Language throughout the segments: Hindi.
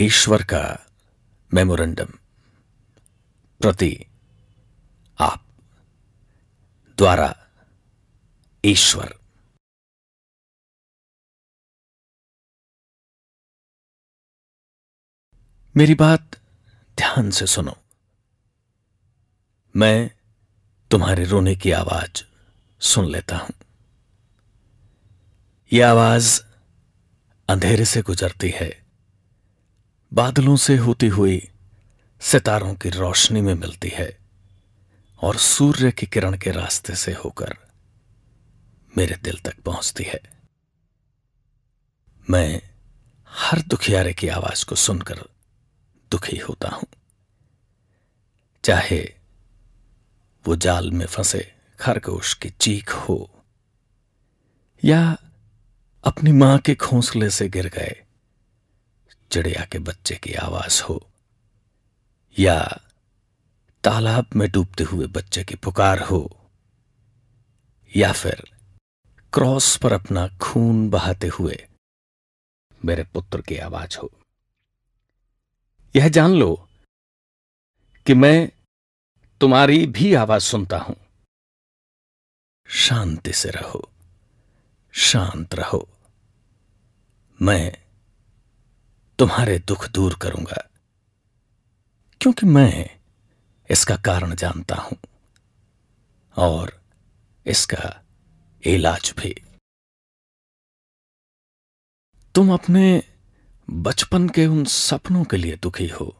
ईश्वर का मेमोरेंडम प्रति आप द्वारा ईश्वर। मेरी बात ध्यान से सुनो। मैं तुम्हारे रोने की आवाज सुन लेता हूं। यह आवाज अंधेरे से गुजरती है, बादलों से होती हुई सितारों की रोशनी में मिलती है और सूर्य की किरण के रास्ते से होकर मेरे दिल तक पहुंचती है। मैं हर दुखियारे की आवाज को सुनकर दुखी होता हूं, चाहे वो जाल में फंसे खरगोश की चीख हो या अपनी मां के घोंसले से गिर गए चिड़िया के बच्चे की आवाज हो या तालाब में डूबते हुए बच्चे की पुकार हो या फिर क्रॉस पर अपना खून बहाते हुए मेरे पुत्र की आवाज हो। यह जान लो कि मैं तुम्हारी भी आवाज सुनता हूं। शांति से रहो, शांत रहो। मैं तुम्हारे दुख दूर करूंगा, क्योंकि मैं इसका कारण जानता हूं और इसका इलाज भी। तुम अपने बचपन के उन सपनों के लिए दुखी हो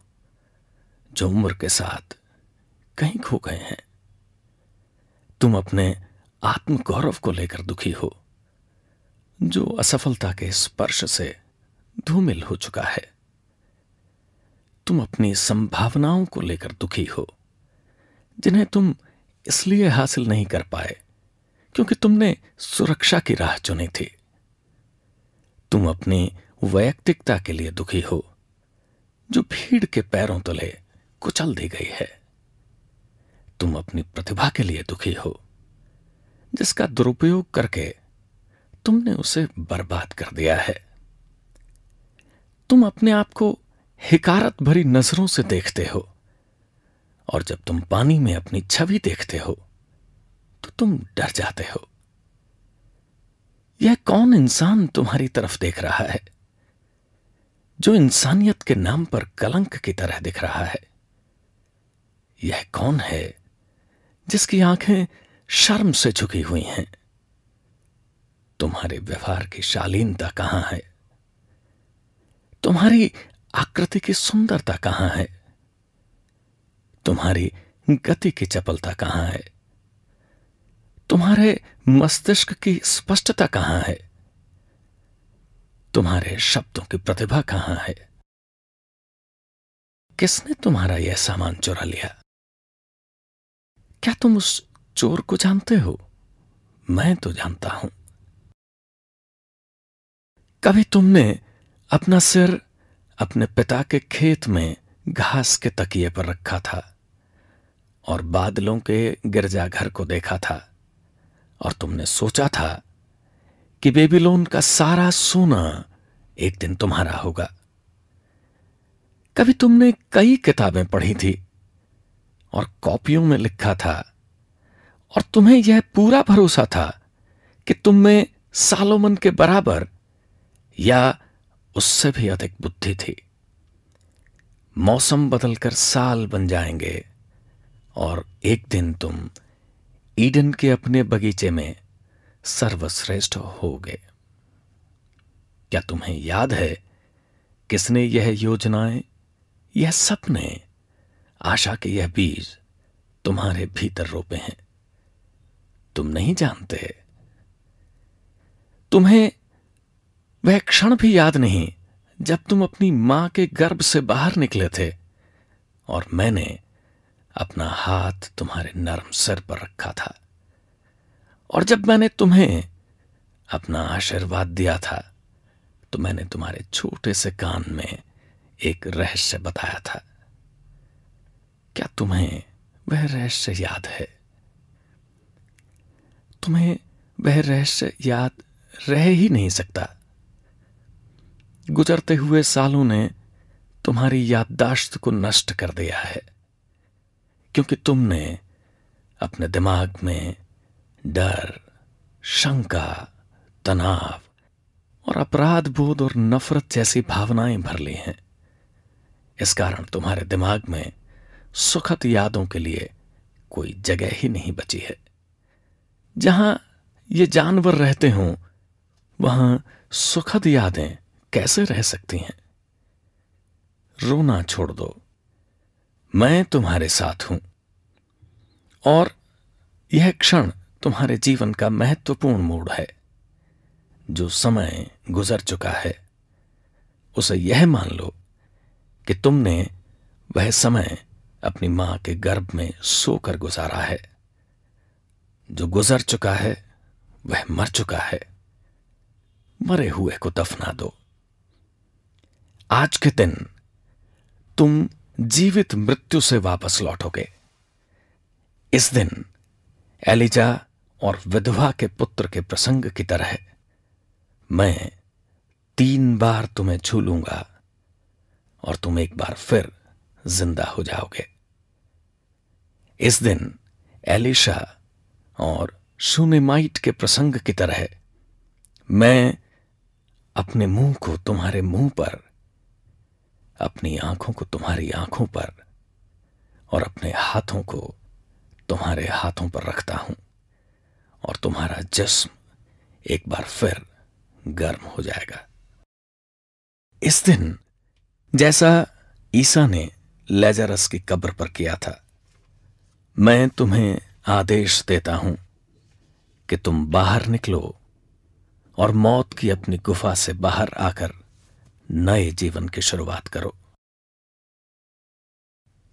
जो उम्र के साथ कहीं खो गए हैं। तुम अपने आत्मगौरव को लेकर दुखी हो जो असफलता के स्पर्श से धूमिल हो चुका है। तुम अपनी संभावनाओं को लेकर दुखी हो जिन्हें तुम इसलिए हासिल नहीं कर पाए क्योंकि तुमने सुरक्षा की राह चुनी थी। तुम अपनी वैयक्तिकता के लिए दुखी हो जो भीड़ के पैरों तले कुचल दी गई है। तुम अपनी प्रतिभा के लिए दुखी हो जिसका दुरुपयोग करके तुमने उसे बर्बाद कर दिया है। तुम अपने आप को हिकारत भरी नजरों से देखते हो और जब तुम पानी में अपनी छवि देखते हो तो तुम डर जाते हो। यह कौन इंसान तुम्हारी तरफ देख रहा है जो इंसानियत के नाम पर कलंक की तरह दिख रहा है? यह कौन है जिसकी आंखें शर्म से झुकी हुई हैं? तुम्हारे व्यवहार की शालीनता कहां है? तुम्हारी आकृति की सुंदरता कहां है? तुम्हारी गति की चपलता कहां है? तुम्हारे मस्तिष्क की स्पष्टता कहां है? तुम्हारे शब्दों की प्रतिभा कहां है? किसने तुम्हारा यह सामान चुरा लिया? क्या तुम उस चोर को जानते हो? मैं तो जानता हूं। कभी तुमने अपना सिर अपने पिता के खेत में घास के तकिए पर रखा था और बादलों के गिरजाघर को देखा था और तुमने सोचा था कि बेबीलोन का सारा सोना एक दिन तुम्हारा होगा। कभी तुमने कई किताबें पढ़ी थी और कॉपियों में लिखा था और तुम्हें यह पूरा भरोसा था कि तुम में सालोमन के बराबर या उससे भी अधिक बुद्धि थी। मौसम बदलकर साल बन जाएंगे और एक दिन तुम ईडन के अपने बगीचे में सर्वश्रेष्ठ होगे। क्या तुम्हें याद है किसने यह योजनाएं, यह सपने, आशा के यह बीज तुम्हारे भीतर रोपे हैं? तुम नहीं जानते। तुम्हें वह क्षण भी याद नहीं जब तुम अपनी मां के गर्भ से बाहर निकले थे और मैंने अपना हाथ तुम्हारे नरम सिर पर रखा था और जब मैंने तुम्हें अपना आशीर्वाद दिया था तो मैंने तुम्हारे छोटे से कान में एक रहस्य बताया था। क्या तुम्हें वह रहस्य याद है? तुम्हें वह रहस्य याद रह ही नहीं सकता। गुजरते हुए सालों ने तुम्हारी याददाश्त को नष्ट कर दिया है, क्योंकि तुमने अपने दिमाग में डर, शंका, तनाव और अपराध बोध और नफरत जैसी भावनाएं भर ली हैं। इस कारण तुम्हारे दिमाग में सुखद यादों के लिए कोई जगह ही नहीं बची है। जहां ये जानवर रहते हों, वहां सुखद यादें कैसे रह सकती हैं? रोना छोड़ दो, मैं तुम्हारे साथ हूं, और यह क्षण तुम्हारे जीवन का महत्वपूर्ण मोड़ है। जो समय गुजर चुका है, उसे यह मान लो कि तुमने वह समय अपनी मां के गर्भ में सोकर गुजारा है। जो गुजर चुका है वह मर चुका है। मरे हुए को दफना दो। आज के दिन तुम जीवित मृत्यु से वापस लौटोगे। इस दिन एलिजा और विधवा के पुत्र के प्रसंग की तरह मैं 3 बार तुम्हें छू लूंगा और तुम एक बार फिर जिंदा हो जाओगे। इस दिन एलीशा और शूनेमाइट के प्रसंग की तरह मैं अपने मुंह को तुम्हारे मुंह पर, अपनी आंखों को तुम्हारी आंखों पर और अपने हाथों को तुम्हारे हाथों पर रखता हूं, और तुम्हारा जिस्म एक बार फिर गर्म हो जाएगा। इस दिन जैसा ईसा ने लैजरस की कब्र पर किया था, मैं तुम्हें आदेश देता हूं कि तुम बाहर निकलो और मौत की अपनी गुफा से बाहर आकर नए जीवन की शुरुआत करो।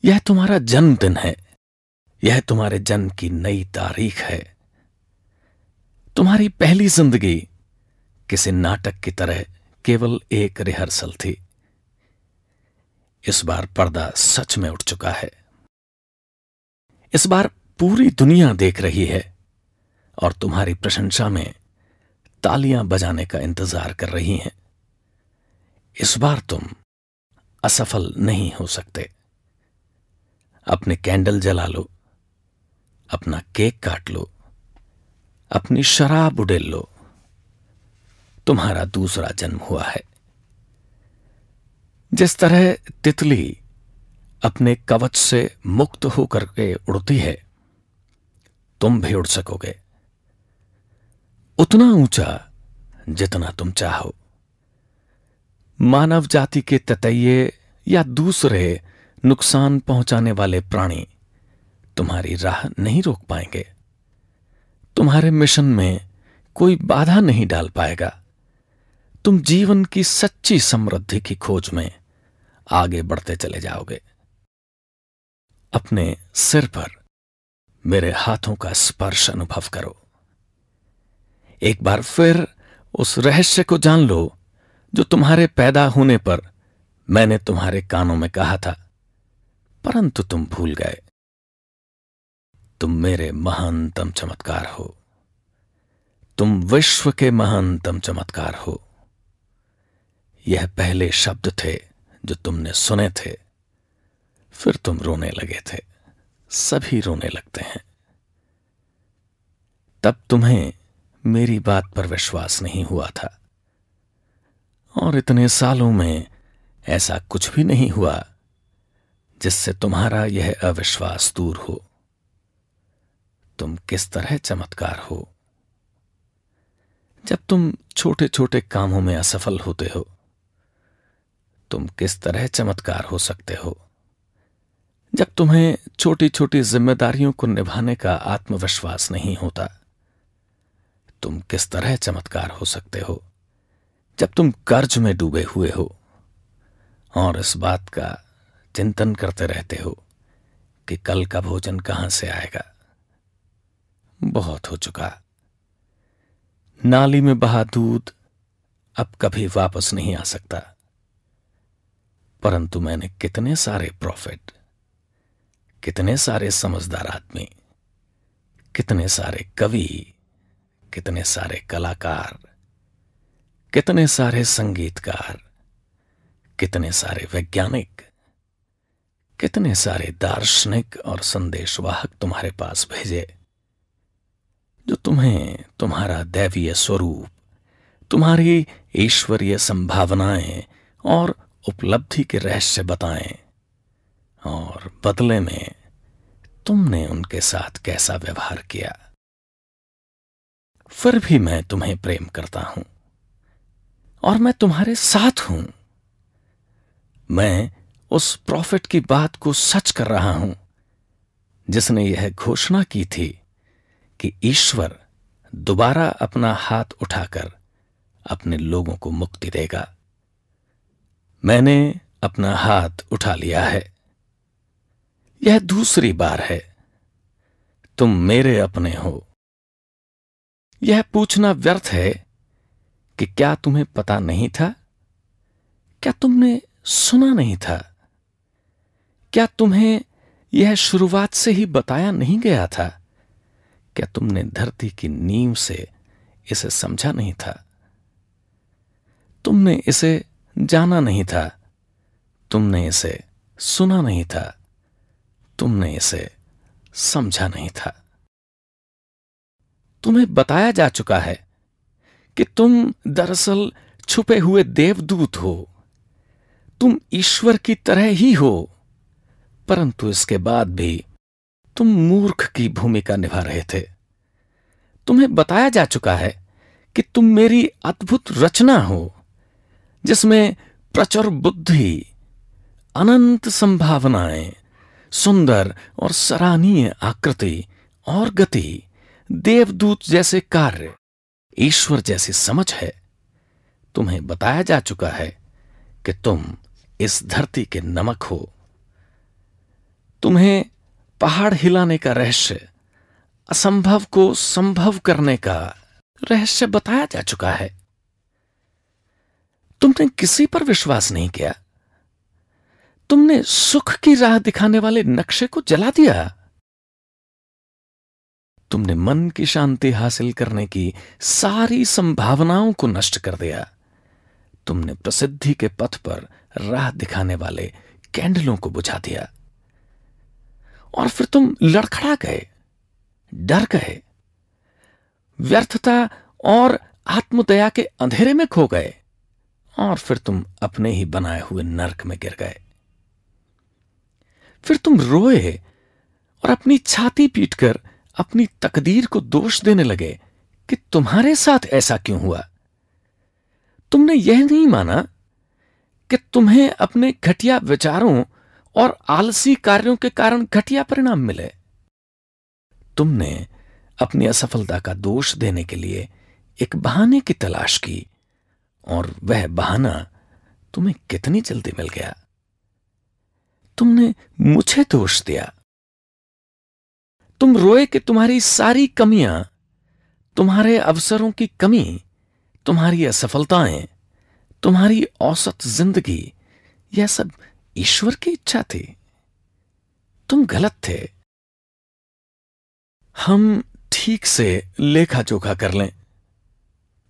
यह तुम्हारा जन्मदिन है। यह तुम्हारे जन्म की नई तारीख है। तुम्हारी पहली जिंदगी किसी नाटक की तरह केवल एक रिहर्सल थी। इस बार पर्दा सच में उठ चुका है। इस बार पूरी दुनिया देख रही है और तुम्हारी प्रशंसा में तालियां बजाने का इंतजार कर रही हैं। इस बार तुम असफल नहीं हो सकते। अपने कैंडल जला लो, अपना केक काट लो, अपनी शराब उड़ेल लो। तुम्हारा दूसरा जन्म हुआ है। जिस तरह तितली अपने कवच से मुक्त होकर के उड़ती है, तुम भी उड़ सकोगे, उतना ऊंचा जितना तुम चाहो। मानव जाति के ततैये या दूसरे नुकसान पहुंचाने वाले प्राणी तुम्हारी राह नहीं रोक पाएंगे। तुम्हारे मिशन में कोई बाधा नहीं डाल पाएगा। तुम जीवन की सच्ची समृद्धि की खोज में आगे बढ़ते चले जाओगे। अपने सिर पर मेरे हाथों का स्पर्श अनुभव करो। एक बार फिर उस रहस्य को जान लो जो तुम्हारे पैदा होने पर मैंने तुम्हारे कानों में कहा था, परंतु तुम भूल गए। तुम मेरे महानतम चमत्कार हो। तुम विश्व के महानतम चमत्कार हो। यह पहले शब्द थे जो तुमने सुने थे। फिर तुम रोने लगे थे। सभी रोने लगते हैं। तब तुम्हें मेरी बात पर विश्वास नहीं हुआ था, और इतने सालों में ऐसा कुछ भी नहीं हुआ जिससे तुम्हारा यह अविश्वास दूर हो। तुम किस तरह चमत्कार हो। जब तुम छोटे छोटे कामों में असफल होते हो, तुम किस तरह चमत्कार हो सकते हो। जब तुम्हें छोटी छोटी जिम्मेदारियों को निभाने का आत्मविश्वास नहीं होता, तुम किस तरह चमत्कार हो सकते हो। जब तुम कर्ज में डूबे हुए हो और इस बात का चिंतन करते रहते हो कि कल का भोजन कहां से आएगा। बहुत हो चुका। नाली में बहा दूध अब कभी वापस नहीं आ सकता। परंतु मैंने कितने सारे प्रॉफिट, कितने सारे समझदार आदमी, कितने सारे कवि, कितने सारे कलाकार, कितने सारे संगीतकार, कितने सारे वैज्ञानिक, कितने सारे दार्शनिक और संदेशवाहक तुम्हारे पास भेजे, जो तुम्हें तुम्हारा दैवीय स्वरूप, तुम्हारी ईश्वरीय संभावनाएं और उपलब्धि के रहस्य बताएं, और बदले में तुमने उनके साथ कैसा व्यवहार किया। फिर भी मैं तुम्हें प्रेम करता हूं और मैं तुम्हारे साथ हूं। मैं उस प्रॉफिट की बात को सच कर रहा हूं जिसने यह घोषणा की थी कि ईश्वर दोबारा अपना हाथ उठाकर अपने लोगों को मुक्ति देगा। मैंने अपना हाथ उठा लिया है। यह दूसरी बार है। तुम मेरे अपने हो। यह पूछना व्यर्थ है कि क्या तुम्हें पता नहीं था? क्या तुमने सुना नहीं था? क्या तुम्हें यह शुरुआत से ही बताया नहीं गया था? क्या तुमने धरती की नींव से इसे समझा नहीं था? तुमने इसे जाना नहीं था? तुमने इसे सुना नहीं था? तुमने इसे समझा नहीं था? तुम्हें बताया जा चुका है कि तुम दरअसल छुपे हुए देवदूत हो। तुम ईश्वर की तरह ही हो, परंतु इसके बाद भी तुम मूर्ख की भूमिका निभा रहे थे। तुम्हें बताया जा चुका है कि तुम मेरी अद्भुत रचना हो, जिसमें प्रचुर बुद्धि, अनंत संभावनाएं, सुंदर और सराहनीय आकृति और गति, देवदूत जैसे कार्य, ईश्वर जैसी समझ है। तुम्हें बताया जा चुका है कि तुम इस धरती के नमक हो। तुम्हें पहाड़ हिलाने का रहस्य, असंभव को संभव करने का रहस्य बताया जा चुका है। तुमने किसी पर विश्वास नहीं किया। तुमने सुख की राह दिखाने वाले नक्शे को जला दिया। तुमने मन की शांति हासिल करने की सारी संभावनाओं को नष्ट कर दिया। तुमने प्रसिद्धि के पथ पर राह दिखाने वाले कैंडलों को बुझा दिया। और फिर तुम लड़खड़ा गए, डर गए, व्यर्थता और आत्मदया के अंधेरे में खो गए, और फिर तुम अपने ही बनाए हुए नरक में गिर गए। फिर तुम रोए और अपनी छाती पीटकर अपनी तकदीर को दोष देने लगे कि तुम्हारे साथ ऐसा क्यों हुआ। तुमने यह नहीं माना कि तुम्हें अपने घटिया विचारों और आलसी कार्यों के कारण घटिया परिणाम मिले। तुमने अपनी असफलता का दोष देने के लिए एक बहाने की तलाश की, और वह बहाना तुम्हें कितनी जल्दी मिल गया। तुमने मुझे दोष दिया। तुम रोए कि तुम्हारी सारी कमियां, तुम्हारे अवसरों की कमी, तुम्हारी असफलताएं, तुम्हारी औसत जिंदगी, यह सब ईश्वर की इच्छा थी। तुम गलत थे। हम ठीक से लेखा जोखा कर लें।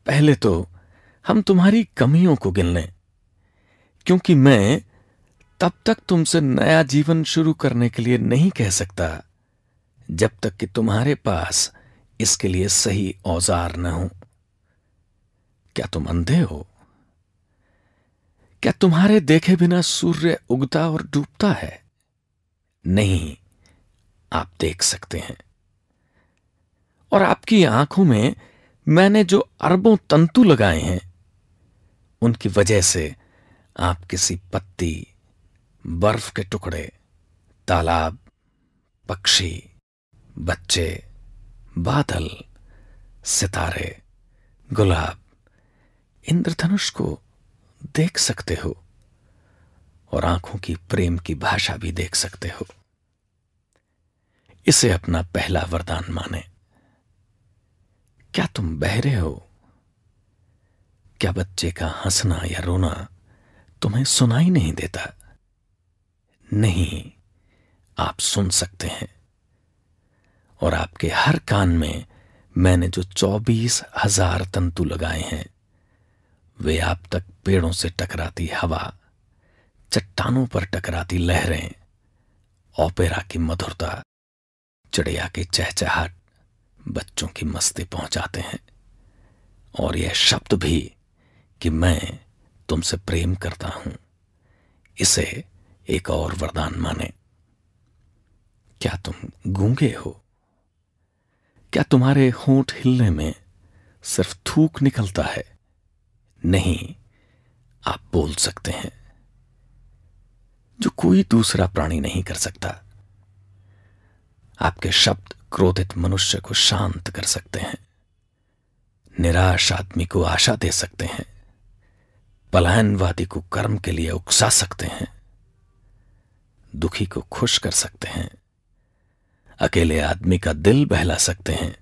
पहले तो हम तुम्हारी कमियों को गिन लें, क्योंकि मैं तब तक तुमसे नया जीवन शुरू करने के लिए नहीं कह सकता जब तक कि तुम्हारे पास इसके लिए सही औजार न हो। क्या तुम अंधे हो? क्या तुम्हारे देखे बिना सूर्य उगता और डूबता है? नहीं, आप देख सकते हैं। और आपकी आंखों में मैंने जो अरबों तंतु लगाए हैं, उनकी वजह से आप किसी पत्ती, बर्फ के टुकड़े, तालाब, पक्षी, बच्चे, बादल, सितारे, गुलाब, इंद्रधनुष को देख सकते हो, और आंखों की प्रेम की भाषा भी देख सकते हो। इसे अपना पहला वरदान माने। क्या तुम बहरे हो? क्या बच्चे का हंसना या रोना तुम्हें सुनाई नहीं देता? नहीं, आप सुन सकते हैं। और आपके हर कान में मैंने जो 24,000 तंतु लगाए हैं, वे आप तक पेड़ों से टकराती हवा, चट्टानों पर टकराती लहरें, ओपेरा की मधुरता, चिड़िया की चहचहाट बच्चों की मस्ती पहुंचाते हैं। और यह शब्द भी कि मैं तुमसे प्रेम करता हूं, इसे एक और वरदान माने। क्या तुम गूंगे हो? क्या तुम्हारे होंठ हिलने में सिर्फ थूक निकलता है? नहीं, आप बोल सकते हैं, जो कोई दूसरा प्राणी नहीं कर सकता। आपके शब्द क्रोधित मनुष्य को शांत कर सकते हैं, निराश आदमी को आशा दे सकते हैं, पलायनवादी को कर्म के लिए उकसा सकते हैं, दुखी को खुश कर सकते हैं, अकेले आदमी का दिल बहला सकते हैं,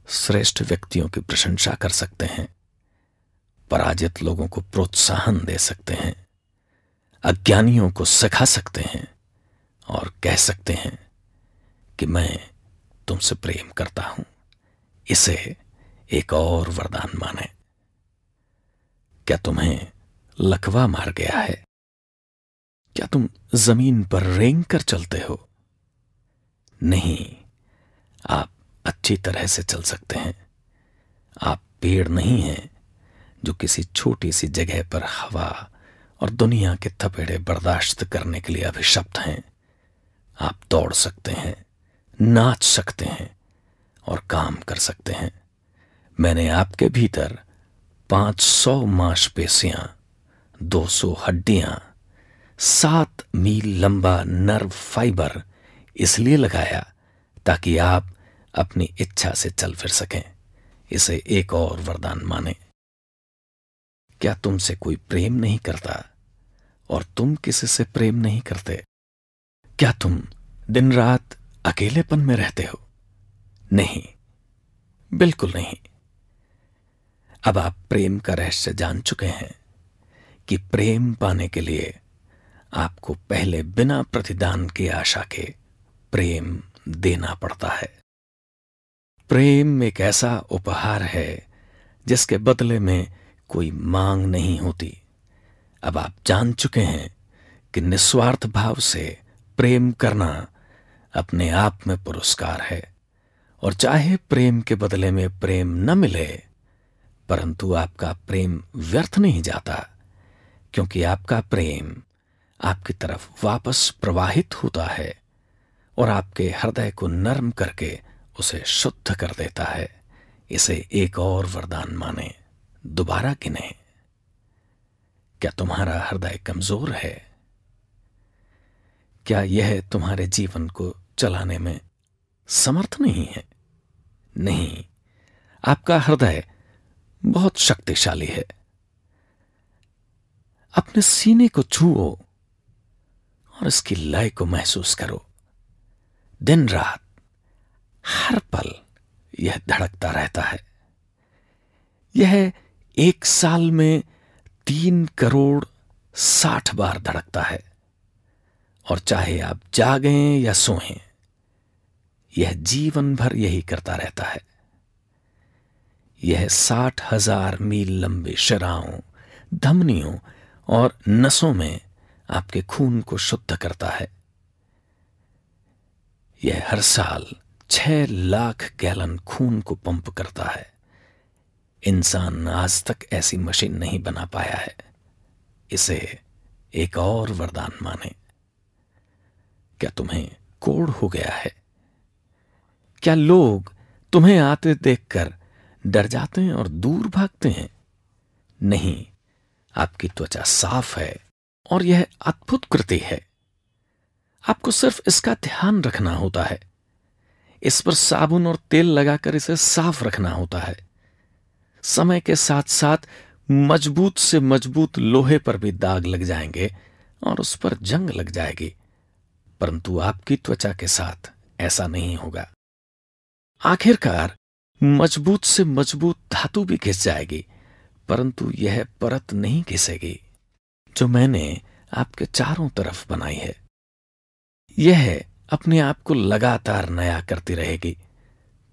श्रेष्ठ व्यक्तियों की प्रशंसा कर सकते हैं, पराजित लोगों को प्रोत्साहन दे सकते हैं, अज्ञानियों को सिखा सकते हैं और कह सकते हैं कि मैं तुमसे प्रेम करता हूं। इसे एक और वरदान माने। क्या तुम्हें लकवा मार गया है? क्या तुम जमीन पर रेंग कर चलते हो? नहीं, आप अच्छी तरह से चल सकते हैं। आप पेड़ नहीं हैं जो किसी छोटी सी जगह पर हवा और दुनिया के थपेड़े बर्दाश्त करने के लिए अभिशप्त हैं। आप दौड़ सकते हैं, नाच सकते हैं और काम कर सकते हैं। मैंने आपके भीतर 500 मांसपेशियां, 200 हड्डियां, 7 मील लंबा नर्व फाइबर इसलिए लगाया ताकि आप अपनी इच्छा से चल फिर सकें। इसे एक और वरदान माने। क्या तुमसे कोई प्रेम नहीं करता और तुम किसी से प्रेम नहीं करते? क्या तुम दिन रात अकेलेपन में रहते हो? नहीं, बिल्कुल नहीं। अब आप प्रेम का रहस्य जान चुके हैं कि प्रेम पाने के लिए आपको पहले बिना प्रतिदान की आशा के प्रेम देना पड़ता है। प्रेम एक ऐसा उपहार है जिसके बदले में कोई मांग नहीं होती। अब आप जान चुके हैं कि निस्वार्थ भाव से प्रेम करना अपने आप में पुरस्कार है। और चाहे प्रेम के बदले में प्रेम न मिले, परंतु आपका प्रेम व्यर्थ नहीं जाता, क्योंकि आपका प्रेम आपकी तरफ वापस प्रवाहित होता है और आपके हृदय को नर्म करके उसे शुद्ध कर देता है। इसे एक और वरदान माने। दोबारा गिने। क्या तुम्हारा हृदय कमजोर है? क्या यह तुम्हारे जीवन को चलाने में समर्थ नहीं है? नहीं, आपका हृदय बहुत शक्तिशाली है। अपने सीने को छुओ और इसकी लय को महसूस करो। दिन रात हर पल यह धड़कता रहता है। यह 1 साल में 3 करोड़ 60 बार धड़कता है। और चाहे आप जागें या सोएं, यह जीवन भर यही करता रहता है। यह 60,000 मील लंबी शिराओं, धमनियों और नसों में आपके खून को शुद्ध करता है। यह हर साल 6 लाख गैलन खून को पंप करता है। इंसान आज तक ऐसी मशीन नहीं बना पाया है। इसे एक और वरदान माने। क्या तुम्हें कोढ़ हो गया है? क्या लोग तुम्हें आते देखकर डर जाते हैं और दूर भागते हैं? नहीं, आपकी त्वचा साफ है और यह अद्भुत कृति है। आपको सिर्फ इसका ध्यान रखना होता है। इस पर साबुन और तेल लगाकर इसे साफ रखना होता है। समय के साथ साथ मजबूत से मजबूत लोहे पर भी दाग लग जाएंगे और उस पर जंग लग जाएगी, परंतु आपकी त्वचा के साथ ऐसा नहीं होगा। आखिरकार मजबूत से मजबूत धातु भी घिस जाएगी, परंतु यह परत नहीं घिसेगी जो मैंने आपके चारों तरफ बनाई है। यह अपने आप को लगातार नया करती रहेगी।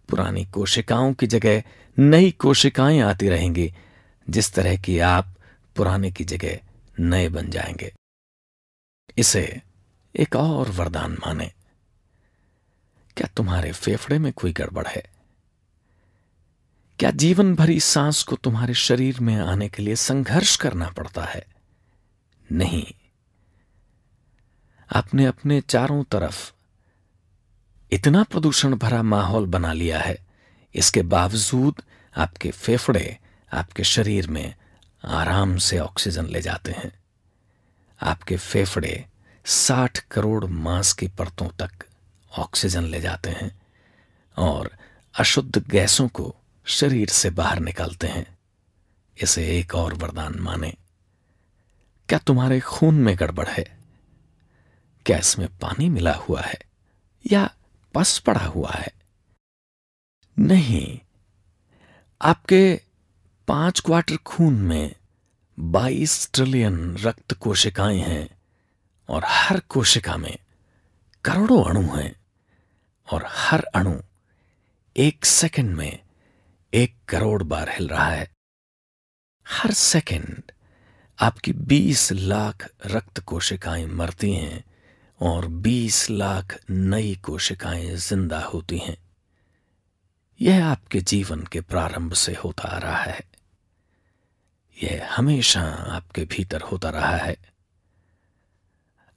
पुरानी कोशिकाओं की जगह नई कोशिकाएं आती रहेंगी, जिस तरह कि आप पुराने की जगह नए बन जाएंगे। इसे एक और वरदान माने। क्या तुम्हारे फेफड़े में कोई गड़बड़ है? क्या जीवन भरी सांस को तुम्हारे शरीर में आने के लिए संघर्ष करना पड़ता है? नहीं। आपने अपने चारों तरफ इतना प्रदूषण भरा माहौल बना लिया है, इसके बावजूद आपके फेफड़े आपके शरीर में आराम से ऑक्सीजन ले जाते हैं। आपके फेफड़े 60 करोड़ मांस की परतों तक ऑक्सीजन ले जाते हैं और अशुद्ध गैसों को शरीर से बाहर निकालते हैं। इसे एक और वरदान माने। क्या तुम्हारे खून में गड़बड़ है? क्या इसमें पानी मिला हुआ है या पस पड़ा हुआ है? नहीं। आपके 5 क्वार्टर खून में 22 ट्रिलियन रक्त कोशिकाएं हैं और हर कोशिका में करोड़ों अणु हैं और हर अणु 1 सेकंड में 1 करोड़ बार हिल रहा है। हर सेकंड आपकी 20 लाख रक्त कोशिकाएं मरती हैं और 20 लाख नई कोशिकाएं जिंदा होती हैं। यह आपके जीवन के प्रारंभ से होता आ रहा है। यह हमेशा आपके भीतर होता रहा है।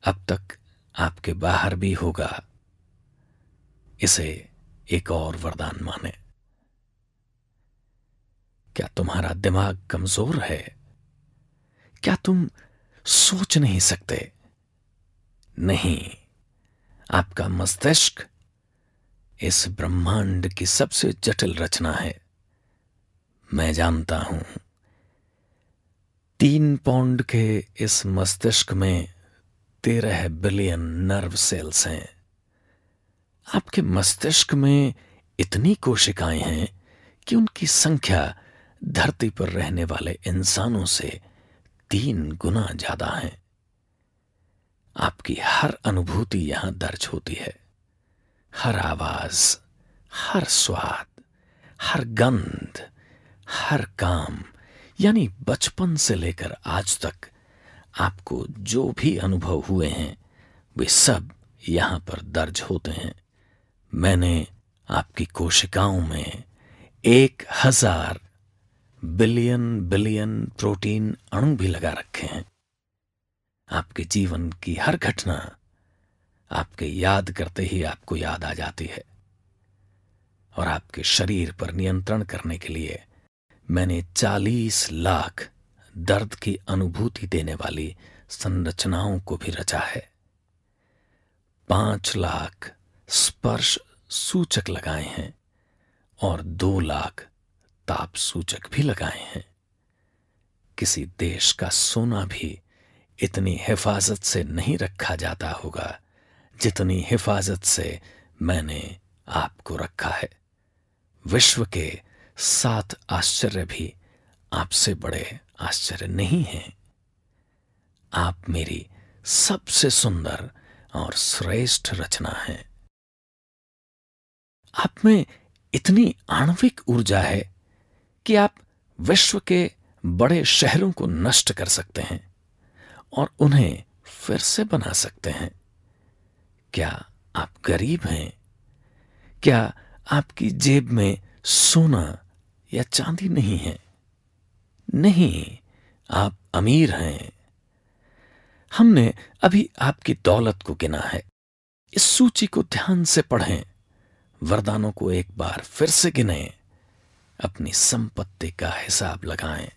अब तक आपके बाहर भी होगा। इसे एक और वरदान माने। क्या तुम्हारा दिमाग कमजोर है? क्या तुम सोच नहीं सकते? नहीं। आपका मस्तिष्क इस ब्रह्मांड की सबसे जटिल रचना है। मैं जानता हूं। 3 पौंड के इस मस्तिष्क में 13 बिलियन नर्व सेल्स हैं। आपके मस्तिष्क में इतनी कोशिकाएं हैं कि उनकी संख्या धरती पर रहने वाले इंसानों से 3 गुना ज्यादा है। आपकी हर अनुभूति यहां दर्ज होती है। हर आवाज, हर स्वाद, हर गंध, हर काम, यानी बचपन से लेकर आज तक आपको जो भी अनुभव हुए हैं वे सब यहां पर दर्ज होते हैं। मैंने आपकी कोशिकाओं में 1000 बिलियन बिलियन प्रोटीन अणु भी लगा रखे हैं। आपके जीवन की हर घटना आपके याद करते ही आपको याद आ जाती है और आपके शरीर पर नियंत्रण करने के लिए मैंने 40 लाख दर्द की अनुभूति देने वाली संरचनाओं को भी रचा है। 5 लाख स्पर्श सूचक लगाए हैं और 2 लाख ताप सूचक भी लगाए हैं। किसी देश का सोना भी इतनी हिफाजत से नहीं रखा जाता होगा जितनी हिफाजत से मैंने आपको रखा है। विश्व के 7 आश्चर्य भी आपसे बड़े आश्चर्य नहीं हैं। आप मेरी सबसे सुंदर और श्रेष्ठ रचना है। आप में इतनी आणविक ऊर्जा है कि आप विश्व के बड़े शहरों को नष्ट कर सकते हैं और उन्हें फिर से बना सकते हैं। क्या आप गरीब हैं? क्या आपकी जेब में सोना या चांदी नहीं है? नहीं, आप अमीर हैं। हमने अभी आपकी दौलत को गिना है। इस सूची को ध्यान से पढ़ें। वरदानों को एक बार फिर से गिनें। अपनी संपत्ति का हिसाब लगाएं।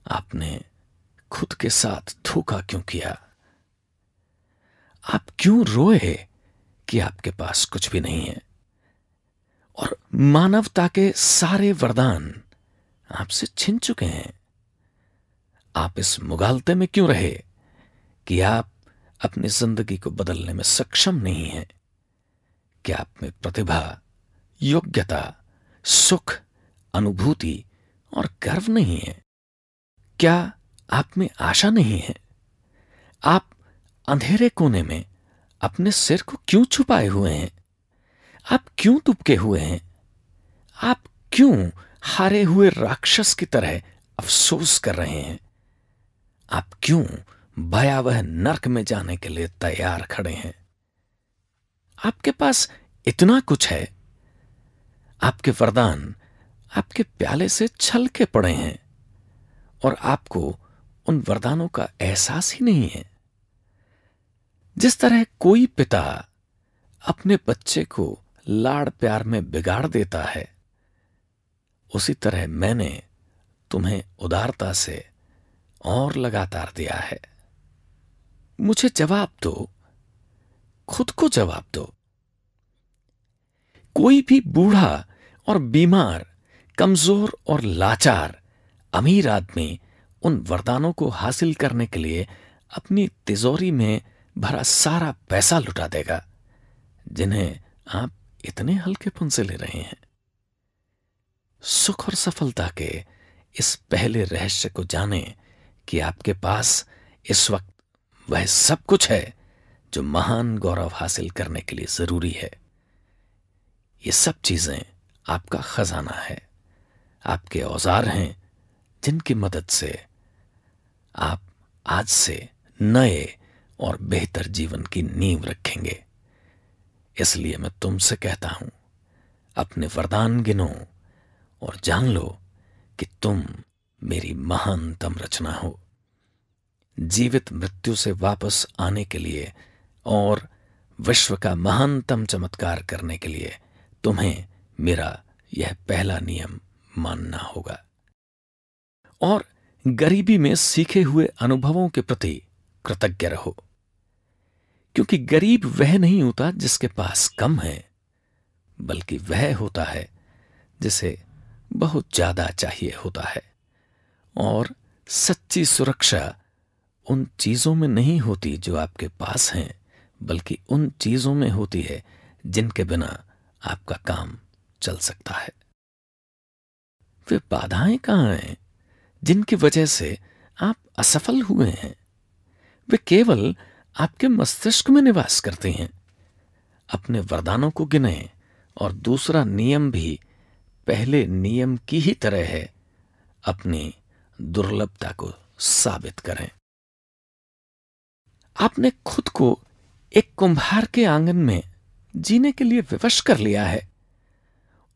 आपने खुद के साथ धोखा क्यों किया? आप क्यों रोए कि आपके पास कुछ भी नहीं है? और मानवता के सारे वरदान आपसे छिन चुके हैं। आप इस मुगालते में क्यों रहे कि आप अपनी जिंदगी को बदलने में सक्षम नहीं हैं? क्या आप में प्रतिभा, योग्यता, सुख, अनुभूति और गर्व नहीं है? क्या आप में आशा नहीं है? आप अंधेरे कोने में अपने सिर को क्यों छुपाए हुए हैं? आप क्यों दुबके हुए हैं? आप क्यों हारे हुए राक्षस की तरह अफसोस कर रहे हैं? आप क्यों भयावह नरक में जाने के लिए तैयार खड़े हैं। आपके पास इतना कुछ है, आपके वरदान आपके प्याले से छलके पड़े हैं और आपको उन वरदानों का एहसास ही नहीं है। जिस तरह कोई पिता अपने बच्चे को लाड़ प्यार में बिगाड़ देता है, उसी तरह मैंने तुम्हें उदारता से और लगातार दिया है। मुझे जवाब दो, खुद को जवाब दो। कोई भी बूढ़ा और बीमार, कमजोर और लाचार अमीर आदमी उन वरदानों को हासिल करने के लिए अपनी तिजोरी में भरा सारा पैसा लुटा देगा जिन्हें आप इतने हल्केपन से ले रहे हैं। सुख और सफलता के इस पहले रहस्य को जाने कि आपके पास इस वक्त वह सब कुछ है जो महान गौरव हासिल करने के लिए जरूरी है। ये सब चीजें आपका खजाना है, आपके औजार हैं जिनकी मदद से आप आज से नए और बेहतर जीवन की नींव रखेंगे। इसलिए मैं तुमसे कहता हूं, अपने वरदान गिनो और जान लो कि तुम मेरी महानतम रचना हो। जीवित मृत्यु से वापस आने के लिए और विश्व का महानतम चमत्कार करने के लिए तुम्हें मेरा यह पहला नियम मानना होगा। और गरीबी में सीखे हुए अनुभवों के प्रति कृतज्ञ रहो, क्योंकि गरीब वह नहीं होता जिसके पास कम है, बल्कि वह होता है जिसे बहुत ज्यादा चाहिए होता है। और सच्ची सुरक्षा उन चीजों में नहीं होती जो आपके पास हैं, बल्कि उन चीजों में होती है जिनके बिना आपका काम चल सकता है। वे बाधाएं कहां हैं जिनकी वजह से आप असफल हुए हैं? वे केवल आपके मस्तिष्क में निवास करते हैं। अपने वरदानों को गिनें और दूसरा नियम भी पहले नियम की ही तरह है, अपनी दुर्लभता को साबित करें। आपने खुद को एक कुम्हार के आंगन में जीने के लिए विवश कर लिया है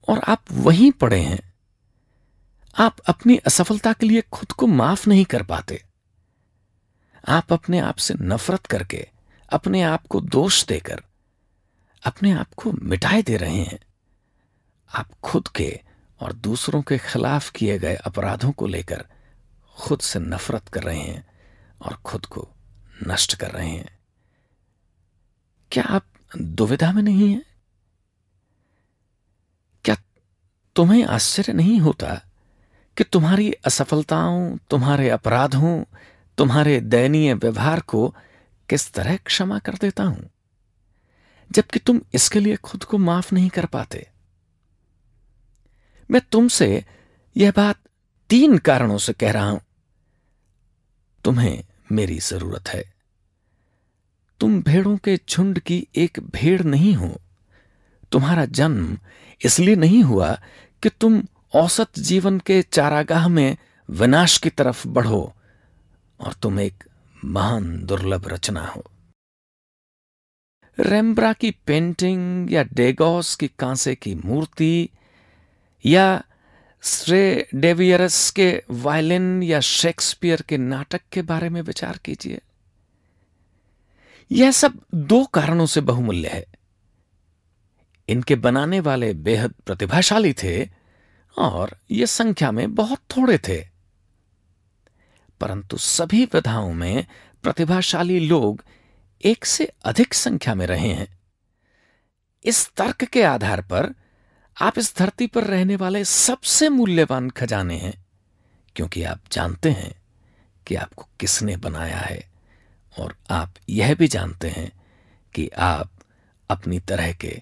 और आप वहीं पड़े हैं। आप अपनी असफलता के लिए खुद को माफ नहीं कर पाते। आप अपने आप से नफरत करके, अपने आप को दोष देकर अपने आप को मिटाए दे रहे हैं। आप खुद के और दूसरों के खिलाफ किए गए अपराधों को लेकर खुद से नफरत कर रहे हैं और खुद को नष्ट कर रहे हैं। क्या आप दुविधा में नहीं हैं? क्या तुम्हें आश्चर्य नहीं होता कि तुम्हारी असफलताओं, तुम्हारे अपराधों, तुम्हारे दयनीय व्यवहार को किस तरह क्षमा कर देता हूं, जबकि तुम इसके लिए खुद को माफ नहीं कर पाते? मैं तुमसे यह बात 3 कारणों से कह रहा हूं। तुम्हें मेरी जरूरत है। तुम भेड़ों के झुंड की एक भेड़ नहीं हो। तुम्हारा जन्म इसलिए नहीं हुआ कि तुम औसत जीवन के चारागाह में विनाश की तरफ बढ़ो और तुम एक महान दुर्लभ रचना हो। रेम्ब्रा की पेंटिंग या डेगॉस की कांसे की मूर्ति या स्ट्रेडेवियरस के वायलिन या शेक्सपियर के नाटक के बारे में विचार कीजिए। यह सब 2 कारणों से बहुमूल्य है। इनके बनाने वाले बेहद प्रतिभाशाली थे और ये संख्या में बहुत थोड़े थे, परंतु सभी विधाओं में प्रतिभाशाली लोग एक से अधिक संख्या में रहे हैं। इस तर्क के आधार पर आप इस धरती पर रहने वाले सबसे मूल्यवान खजाने हैं, क्योंकि आप जानते हैं कि आपको किसने बनाया है और आप यह भी जानते हैं कि आप अपनी तरह के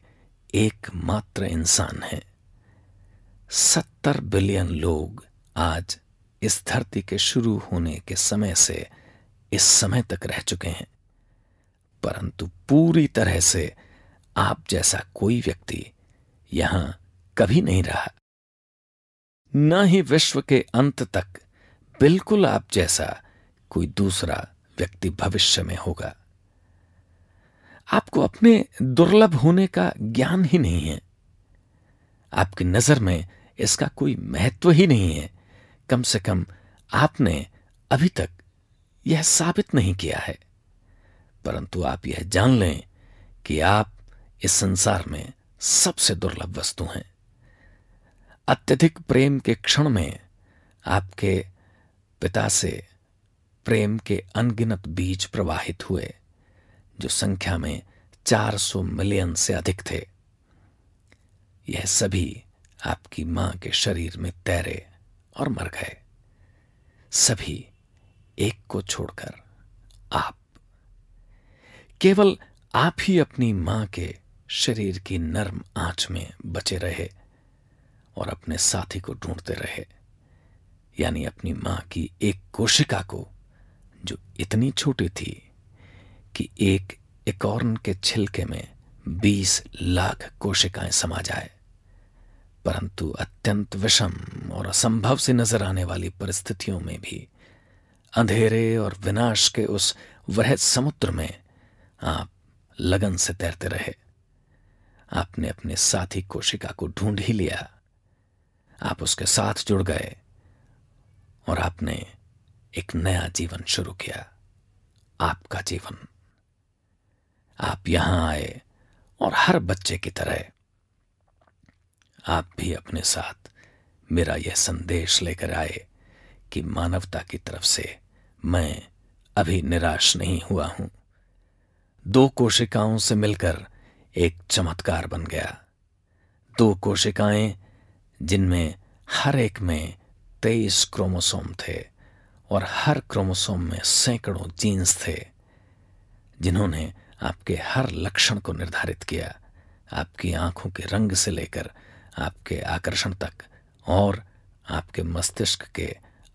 एकमात्र इंसान हैं। 70 बिलियन लोग आज इस धरती के शुरू होने के समय से इस समय तक रह चुके हैं, परंतु पूरी तरह से आप जैसा कोई व्यक्ति यहां कभी नहीं रहा। न ही विश्व के अंत तक बिल्कुल आप जैसा कोई दूसरा व्यक्ति भविष्य में होगा। आपको अपने दुर्लभ होने का ज्ञान ही नहीं है। आपकी नजर में इसका कोई महत्व ही नहीं है। कम से कम आपने अभी तक यह साबित नहीं किया है। परंतु आप यह जान लें कि आप इस संसार में सबसे दुर्लभ वस्तु हैं। अत्यधिक प्रेम के क्षण में आपके पिता से प्रेम के अनगिनत बीज प्रवाहित हुए, जो संख्या में 400 मिलियन से अधिक थे। यह सभी आपकी मां के शरीर में तैरे और मर गए, सभी एक को छोड़कर। आप, केवल आप ही अपनी मां के शरीर की नर्म आंच में बचे रहे और अपने साथी को ढूंढते रहे, यानी अपनी मां की एक कोशिका को, जो इतनी छोटी थी कि एक एकॉर्न के छिलके में 20 लाख कोशिकाएं समा जाए। परंतु अत्यंत विषम और असंभव से नजर आने वाली परिस्थितियों में भी अंधेरे और विनाश के उस वृहद समुद्र में आप लगन से तैरते रहे। आपने अपने साथी कोशिका को ढूंढ ही लिया। आप उसके साथ जुड़ गए और आपने एक नया जीवन शुरू किया, आपका जीवन। आप यहां आए और हर बच्चे की तरह आप भी अपने साथ मेरा यह संदेश लेकर आए कि मानवता की तरफ से मैं अभी निराश नहीं हुआ हूं। 2 कोशिकाओं से मिलकर एक चमत्कार बन गया। 2 कोशिकाएं जिनमें हर एक में 23 क्रोमोसोम थे और हर क्रोमोसोम में सैकड़ों जीन्स थे, जिन्होंने आपके हर लक्षण को निर्धारित किया, आपकी आंखों के रंग से लेकर आपके आकर्षण तक और आपके मस्तिष्क के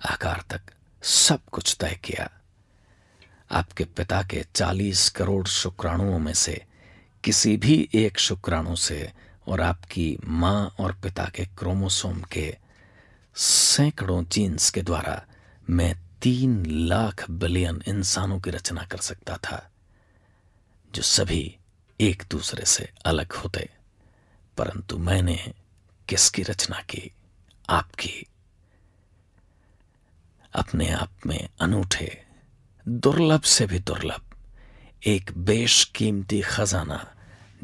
आकार तक सब कुछ तय किया। आपके पिता के 40 करोड़ शुक्राणुओं में से किसी भी एक शुक्राणु से और आपकी मां और पिता के क्रोमोसोम के सैकड़ों जीन्स के द्वारा मैं 3 लाख बिलियन इंसानों की रचना कर सकता था, जो सभी एक दूसरे से अलग होते। परंतु मैंने किसकी रचना की? आपकी। अपने आप में अनूठे, दुर्लभ से भी दुर्लभ, एक बेशकीमती खजाना,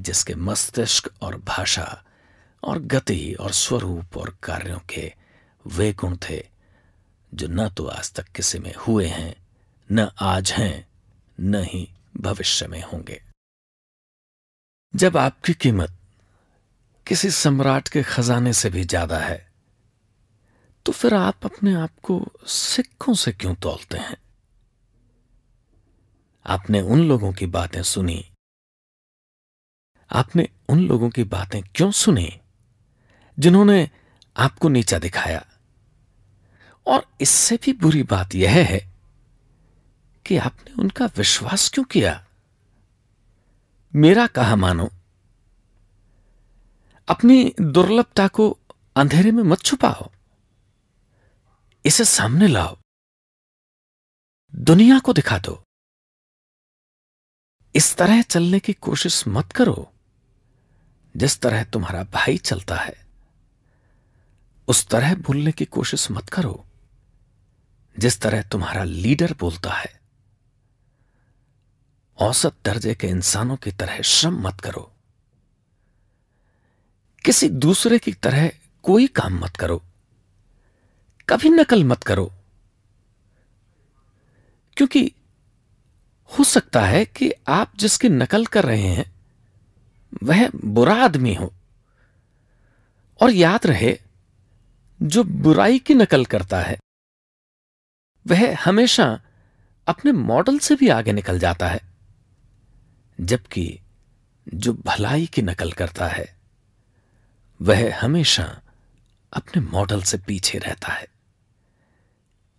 जिसके मस्तिष्क और भाषा और गति और स्वरूप और कार्यों के वे गुण थे जो न तो आज तक किसी में हुए हैं, न आज हैं, न ही भविष्य में होंगे। जब आपकी कीमत किसी सम्राट के खजाने से भी ज्यादा है, तो फिर आप अपने आप को सिक्कों से क्यों तौलते हैं? आपने उन लोगों की बातें सुनी, आपने उन लोगों की बातें क्यों सुनी जिन्होंने आपको नीचा दिखाया? और इससे भी बुरी बात यह है कि आपने उनका विश्वास क्यों किया? मेरा कहा मानो। अपनी दुर्लभता को अंधेरे में मत छुपाओ, इसे सामने लाओ, दुनिया को दिखा दो। इस तरह चलने की कोशिश मत करो जिस तरह तुम्हारा भाई चलता है। उस तरह बोलने की कोशिश मत करो जिस तरह तुम्हारा लीडर बोलता है। औसत दर्जे के इंसानों की तरह श्रम मत करो। किसी दूसरे की तरह कोई काम मत करो। कभी नकल मत करो, क्योंकि हो सकता है कि आप जिसकी नकल कर रहे हैं वह बुरा आदमी हो। और याद रहे, जो बुराई की नकल करता है वह हमेशा अपने मॉडल से भी आगे निकल जाता है, जबकि जो भलाई की नकल करता है वह हमेशा अपने मॉडल से पीछे रहता है।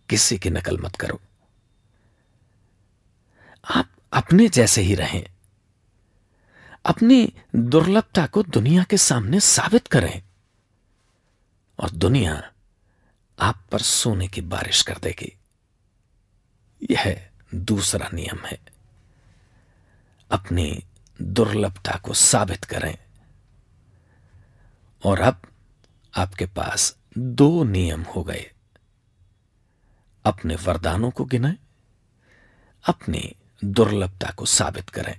किसी की नकल मत करो। आप अपने जैसे ही रहें। अपनी दुर्लभता को दुनिया के सामने साबित करें और दुनिया आप पर सोने की बारिश कर देगी। यह दूसरा नियम है, अपनी दुर्लभता को साबित करें। और अब आपके पास दो नियम हो गए। अपने वरदानों को गिनें, अपनी दुर्लभता को साबित करें।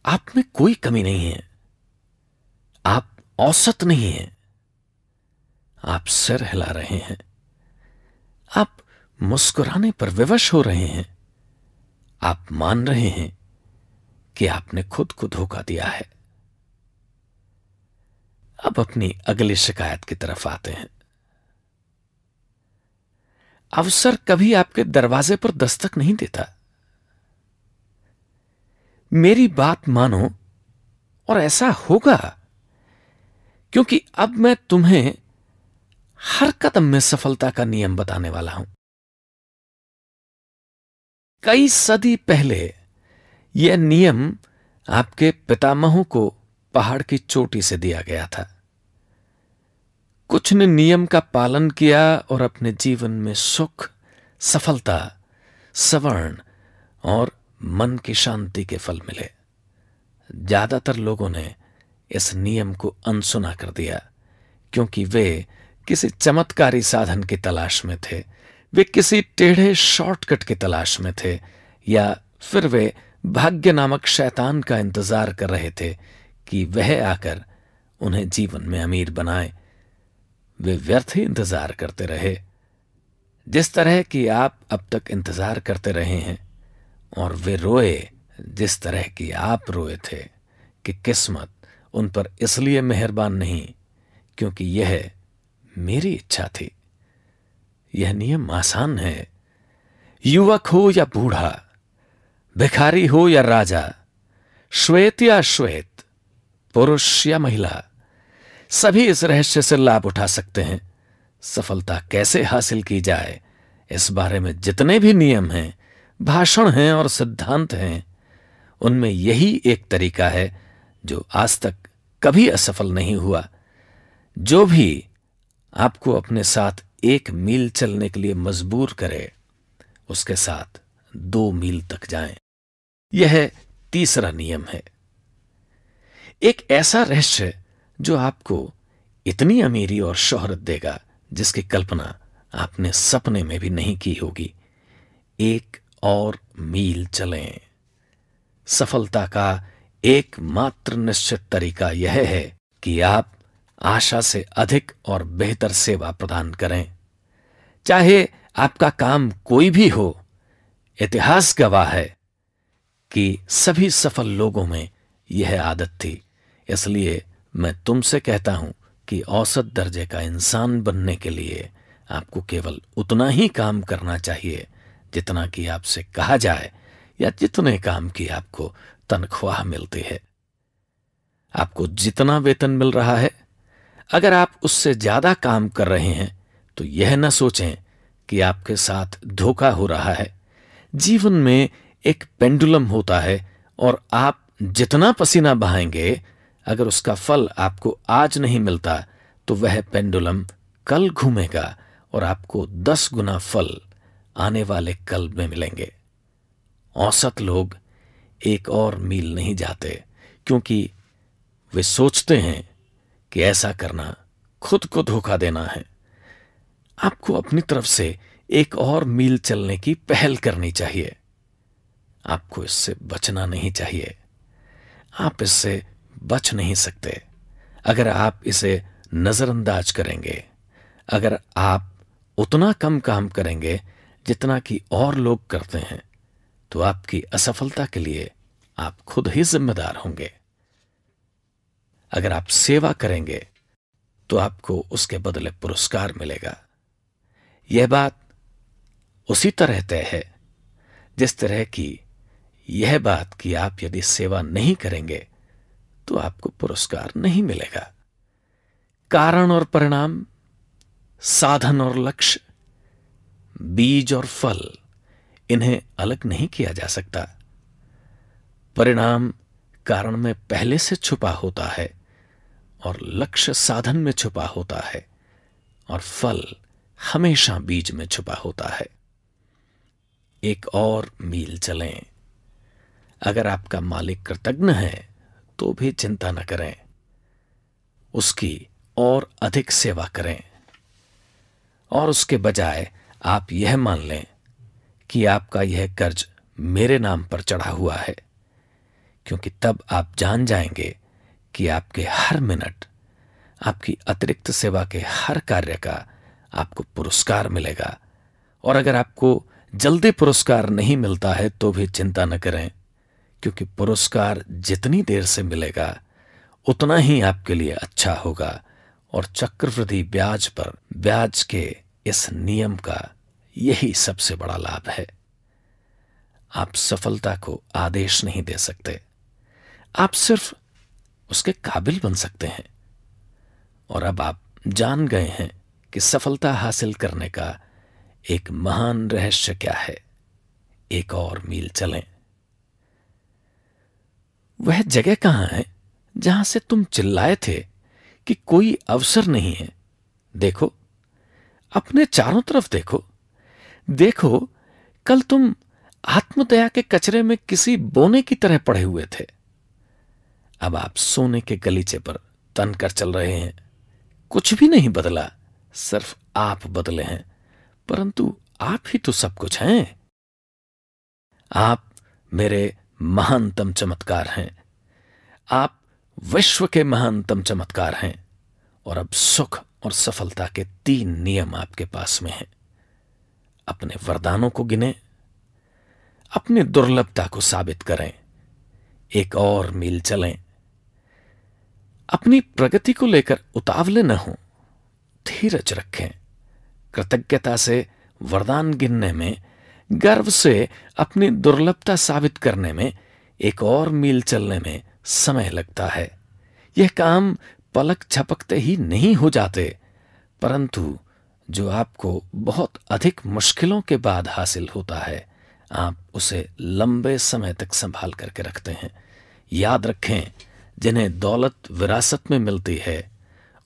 आप में कोई कमी नहीं है, आप औसत नहीं हैं। आप सिर हिला रहे हैं, आप मुस्कुराने पर विवश हो रहे हैं, आप मान रहे हैं कि आपने खुद को धोखा दिया है। अब अपनी अगली शिकायत की तरफ आते हैं। अवसर कभी आपके दरवाजे पर दस्तक नहीं देता। मेरी बात मानो और ऐसा होगा, क्योंकि अब मैं तुम्हें हर कदम में सफलता का नियम बताने वाला हूं। कई सदी पहले यह नियम आपके पितामहों को पहाड़ की चोटी से दिया गया था। कुछ ने नियम का पालन किया और अपने जीवन में सुख, सफलता, सवर्ण और मन की शांति के फल मिले। ज्यादातर लोगों ने इस नियम को अनसुना कर दिया, क्योंकि वे किसी चमत्कारी साधन की तलाश में थे, वे किसी टेढ़े शॉर्टकट की तलाश में थे, या फिर वे भाग्य नामक शैतान का इंतजार कर रहे थे कि वह आकर उन्हें जीवन में अमीर बनाए। वे व्यर्थ ही इंतजार करते रहे, जिस तरह की आप अब तक इंतजार करते रहे हैं, और वे रोए जिस तरह की आप रोए थे कि किस्मत उन पर इसलिए मेहरबान नहीं क्योंकि यह मेरी इच्छा थी। यह नियम आसान है। युवक हो या बूढ़ा, भिखारी हो या राजा, श्वेत या श्वेत, पुरुष या महिला, सभी इस रहस्य से लाभ उठा सकते हैं। सफलता कैसे हासिल की जाए, इस बारे में जितने भी नियम हैं, भाषण हैं और सिद्धांत हैं, उनमें यही एक तरीका है जो आज तक कभी असफल नहीं हुआ। जो भी आपको अपने साथ 1 मील चलने के लिए मजबूर करे, उसके साथ 2 मील तक जाएं। यह तीसरा नियम है। एक ऐसा रहस्य जो आपको इतनी अमीरी और शोहरत देगा जिसकी कल्पना आपने सपने में भी नहीं की होगी। 1 और मील चलें। सफलता का एकमात्र निश्चित तरीका यह है कि आप आशा से अधिक और बेहतर सेवा प्रदान करें। चाहे आपका काम कोई भी हो, इतिहास गवाह है कि सभी सफल लोगों में यह आदत थी। इसलिए मैं तुमसे कहता हूं कि औसत दर्जे का इंसान बनने के लिए आपको केवल उतना ही काम करना चाहिए जितना कि आपसे कहा जाए, या जितने काम की आपको तनख्वाह मिलती है। आपको जितना वेतन मिल रहा है, अगर आप उससे ज्यादा काम कर रहे हैं तो यह न सोचें कि आपके साथ धोखा हो रहा है। जीवन में एक पेंडुलम होता है, और आप जितना पसीना बहाएंगे, अगर उसका फल आपको आज नहीं मिलता तो वह पेंडुलम कल घूमेगा और आपको 10 गुना फल आने वाले कल में मिलेंगे। औसत लोग 1 और मील नहीं जाते, क्योंकि वे सोचते हैं कि ऐसा करना खुद को धोखा देना है। आपको अपनी तरफ से 1 और मील चलने की पहल करनी चाहिए। आपको इससे बचना नहीं चाहिए। आप इससे बच नहीं सकते। अगर आप इसे नजरअंदाज करेंगे, अगर आप उतना कम काम करेंगे जितना कि और लोग करते हैं, तो आपकी असफलता के लिए आप खुद ही जिम्मेदार होंगे। अगर आप सेवा करेंगे तो आपको उसके बदले पुरस्कार मिलेगा। यह बात उसी तरह तय है जिस तरह की यह बात कि आप यदि सेवा नहीं करेंगे तो आपको पुरस्कार नहीं मिलेगा। कारण और परिणाम, साधन और लक्ष्य, बीज और फल, इन्हें अलग नहीं किया जा सकता। परिणाम कारण में पहले से छुपा होता है, और लक्ष्य साधन में छुपा होता है, और फल हमेशा बीज में छुपा होता है। एक और मील चलें। अगर आपका मालिक कृतज्ञ है तो भी चिंता न करें, उसकी और अधिक सेवा करें। और उसके बजाय आप यह मान लें कि आपका यह कर्ज मेरे नाम पर चढ़ा हुआ है, क्योंकि तब आप जान जाएंगे कि आपके हर मिनट, आपकी अतिरिक्त सेवा के हर कार्य का आपको पुरस्कार मिलेगा। और अगर आपको जल्दी पुरस्कार नहीं मिलता है तो भी चिंता न करें, क्योंकि पुरस्कार जितनी देर से मिलेगा उतना ही आपके लिए अच्छा होगा। और चक्रवृद्धि ब्याज पर ब्याज के इस नियम का यही सबसे बड़ा लाभ है। आप सफलता को आदेश नहीं दे सकते, आप सिर्फ उसके काबिल बन सकते हैं। और अब आप जान गए हैं कि सफलता हासिल करने का एक महान रहस्य क्या है। एक और मील चलें। वह जगह कहां है जहां से तुम चिल्लाए थे कि कोई अवसर नहीं है? देखो, अपने चारों तरफ देखो। देखो, कल तुम आत्मदया के कचरे में किसी बोने की तरह पड़े हुए थे। अब आप सोने के गलीचे पर तन कर चल रहे हैं। कुछ भी नहीं बदला, सिर्फ आप बदले हैं। परंतु आप ही तो सब कुछ हैं। आप मेरे महानतम चमत्कार हैं। आप विश्व के महानतम चमत्कार हैं। और अब सुख और सफलता के 3 नियम आपके पास में हैं। अपने वरदानों को गिने, अपनी दुर्लभता को साबित करें, एक और मील चलें। अपनी प्रगति को लेकर उतावले न हों, धीरज रखें। कृतज्ञता से वरदान गिनने में, गर्व से अपनी दुर्लभता साबित करने में, एक और मील चलने में समय लगता है। यह काम पलक झपकते ही नहीं हो जाते, परंतु जो आपको बहुत अधिक मुश्किलों के बाद हासिल होता है, आप उसे लंबे समय तक संभाल करके रखते हैं। याद रखें, जिन्हें दौलत विरासत में मिलती है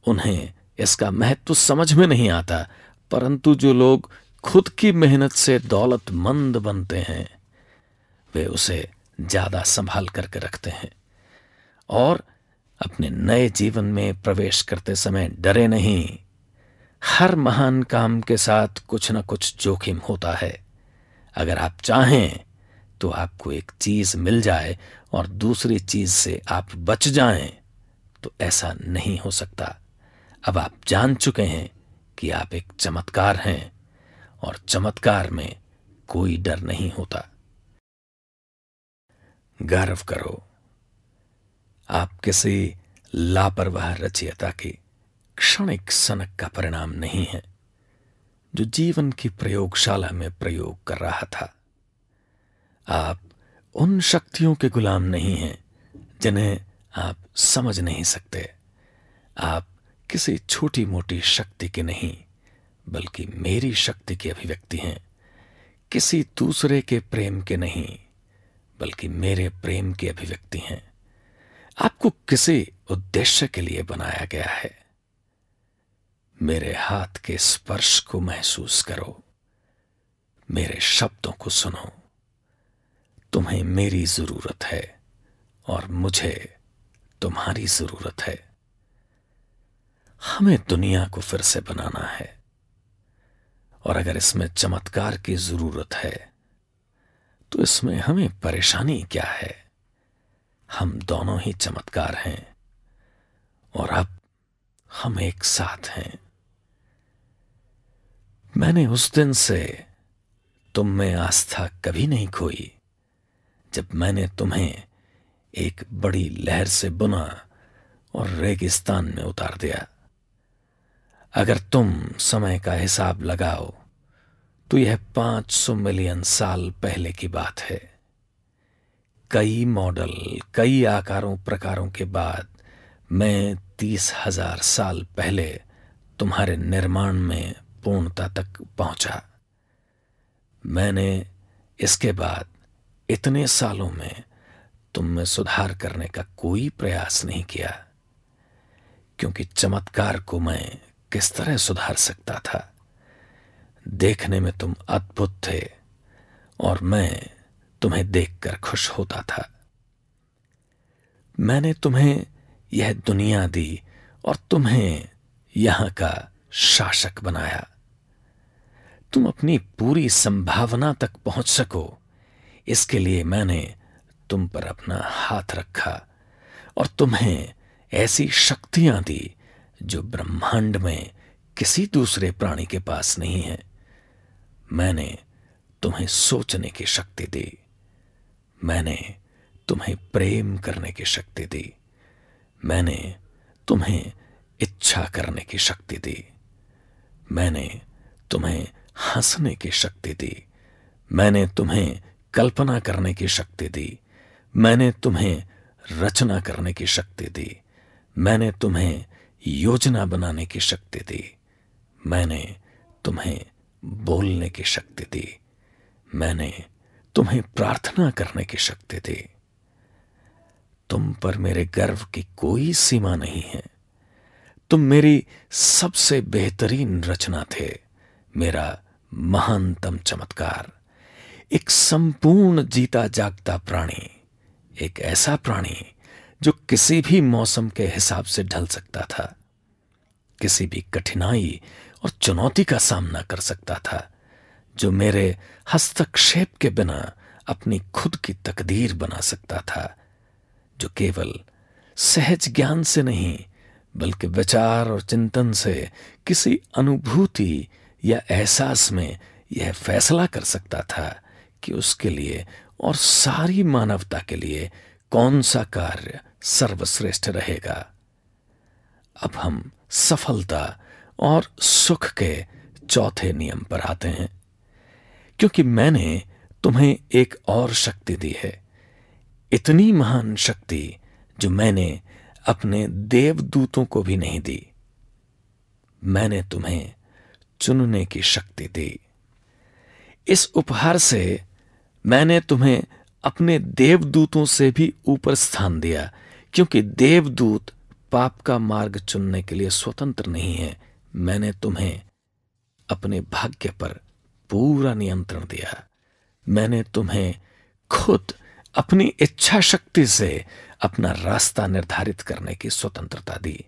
उन्हें इसका महत्व समझ में नहीं आता, परंतु जो लोग खुद की मेहनत से दौलतमंद बनते हैं वे उसे ज्यादा संभाल करके रखते हैं। और अपने नए जीवन में प्रवेश करते समय डरे नहीं। हर महान काम के साथ कुछ न कुछ जोखिम होता है। अगर आप चाहें तो आपको एक चीज मिल जाए और दूसरी चीज से आप बच जाएं, तो ऐसा नहीं हो सकता। अब आप जान चुके हैं कि आप एक चमत्कार हैं, और चमत्कार में कोई डर नहीं होता। गर्व करो। आप किसी लापरवाह रचयिता की क्षणिक सनक का परिणाम नहीं है, जो जीवन की प्रयोगशाला में प्रयोग कर रहा था। आप उन शक्तियों के गुलाम नहीं हैं जिन्हें आप समझ नहीं सकते। आप किसी छोटी मोटी शक्ति के नहीं, बल्कि मेरी शक्ति की अभिव्यक्ति हैं। किसी दूसरे के प्रेम के नहीं, बल्कि मेरे प्रेम की अभिव्यक्ति हैं। आपको किसी उद्देश्य के लिए बनाया गया है। मेरे हाथ के स्पर्श को महसूस करो, मेरे शब्दों को सुनो। तुम्हें मेरी जरूरत है और मुझे तुम्हारी जरूरत है। हमें दुनिया को फिर से बनाना है, और अगर इसमें चमत्कार की जरूरत है तो इसमें हमें परेशानी क्या है? हम दोनों ही चमत्कार हैं, और अब हम एक साथ हैं। मैंने उस दिन से तुम में आस्था कभी नहीं खोई जब मैंने तुम्हें एक बड़ी लहर से बुना और रेगिस्तान में उतार दिया। अगर तुम समय का हिसाब लगाओ तो यह 500 मिलियन साल पहले की बात है। कई मॉडल, कई आकारों प्रकारों के बाद मैं 30,000 साल पहले तुम्हारे निर्माण में पूर्णता तक पहुंचा। मैंने इसके बाद इतने सालों में तुम में सुधार करने का कोई प्रयास नहीं किया, क्योंकि चमत्कार को मैं किस तरह सुधार सकता था? देखने में तुम अद्भुत थे, और मैं तुम्हें देखकर खुश होता था। मैंने तुम्हें यह दुनिया दी और तुम्हें यहां का शासक बनाया। तुम अपनी पूरी संभावना तक पहुंच सको, इसके लिए मैंने तुम पर अपना हाथ रखा और तुम्हें ऐसी शक्तियां दी जो ब्रह्मांड में किसी दूसरे प्राणी के पास नहीं है। मैंने तुम्हें सोचने की शक्ति दी। मैंने तुम्हें प्रेम करने की शक्ति दी। मैंने तुम्हें इच्छा करने की शक्ति दी। मैंने तुम्हें हंसने की शक्ति दी। मैंने तुम्हें कल्पना करने की शक्ति दी। मैंने तुम्हें रचना करने की शक्ति दी। मैंने तुम्हें योजना बनाने की शक्ति दी। मैंने तुम्हें बोलने की शक्ति दी। मैंने तुम्हें प्रार्थना करने की शक्ति दी। तुम पर मेरे गर्व की कोई सीमा नहीं है। तुम मेरी सबसे बेहतरीन रचना थे, मेरा महानतम चमत्कार, एक संपूर्ण जीता जागता प्राणी, एक ऐसा प्राणी जो किसी भी मौसम के हिसाब से ढल सकता था, किसी भी कठिनाई और चुनौती का सामना कर सकता था, जो मेरे हस्तक्षेप के बिना अपनी खुद की तकदीर बना सकता था, जो केवल सहज ज्ञान से नहीं बल्कि विचार और चिंतन से किसी अनुभूति या एहसास में यह फैसला कर सकता था कि उसके लिए और सारी मानवता के लिए कौन सा कार्य सर्वश्रेष्ठ रहेगा। अब हम सफलता और सुख के चौथे नियम पर आते हैं, क्योंकि मैंने तुम्हें एक और शक्ति दी है, इतनी महान शक्ति जो मैंने अपने देवदूतों को भी नहीं दी। मैंने तुम्हें चुनने की शक्ति दी। इस उपहार से मैंने तुम्हें अपने देवदूतों से भी ऊपर स्थान दिया, क्योंकि देवदूत पाप का मार्ग चुनने के लिए स्वतंत्र नहीं है। मैंने तुम्हें अपने भाग्य पर पूरा नियंत्रण दिया। मैंने तुम्हें खुद अपनी इच्छा शक्ति से अपना रास्ता निर्धारित करने की स्वतंत्रता दी।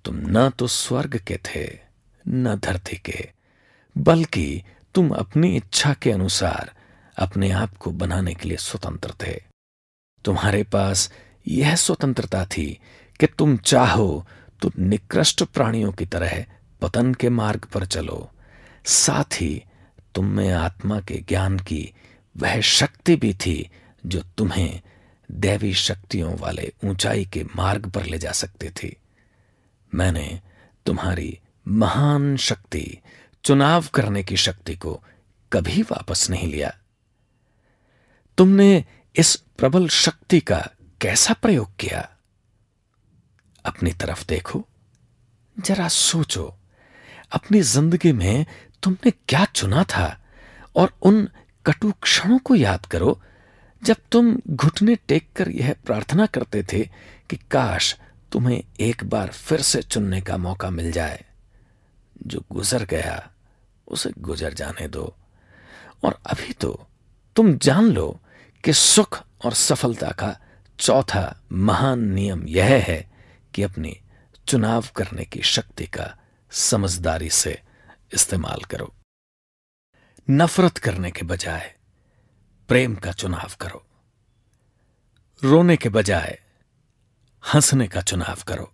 तुम न तो स्वर्ग के थे न धरती के, बल्कि तुम अपनी इच्छा के अनुसार अपने आप को बनाने के लिए स्वतंत्र थे। तुम्हारे पास यह स्वतंत्रता थी कि तुम चाहो तो निकृष्ट प्राणियों की तरह पतन के मार्ग पर चलो, साथ ही तुम में आत्मा के ज्ञान की वह शक्ति भी थी जो तुम्हें दैवी शक्तियों वाले ऊंचाई के मार्ग पर ले जा सकती थी। मैंने तुम्हारी महान शक्ति, चुनाव करने की शक्ति को कभी वापस नहीं लिया। तुमने इस प्रबल शक्ति का कैसा प्रयोग किया? अपनी तरफ देखो, जरा सोचो, अपनी जिंदगी में तुमने क्या चुना था और उन कटु क्षणों को याद करो जब तुम घुटने टेक कर यह प्रार्थना करते थे कि काश तुम्हें एक बार फिर से चुनने का मौका मिल जाए। जो गुजर गया उसे गुजर जाने दो, और अभी तो तुम जान लो कि सुख और सफलता का चौथा महान नियम यह है कि अपनी चुनाव करने की शक्ति का समझदारी से इस्तेमाल करो। नफरत करने के बजाय प्रेम का चुनाव करो। रोने के बजाय हंसने का चुनाव करो।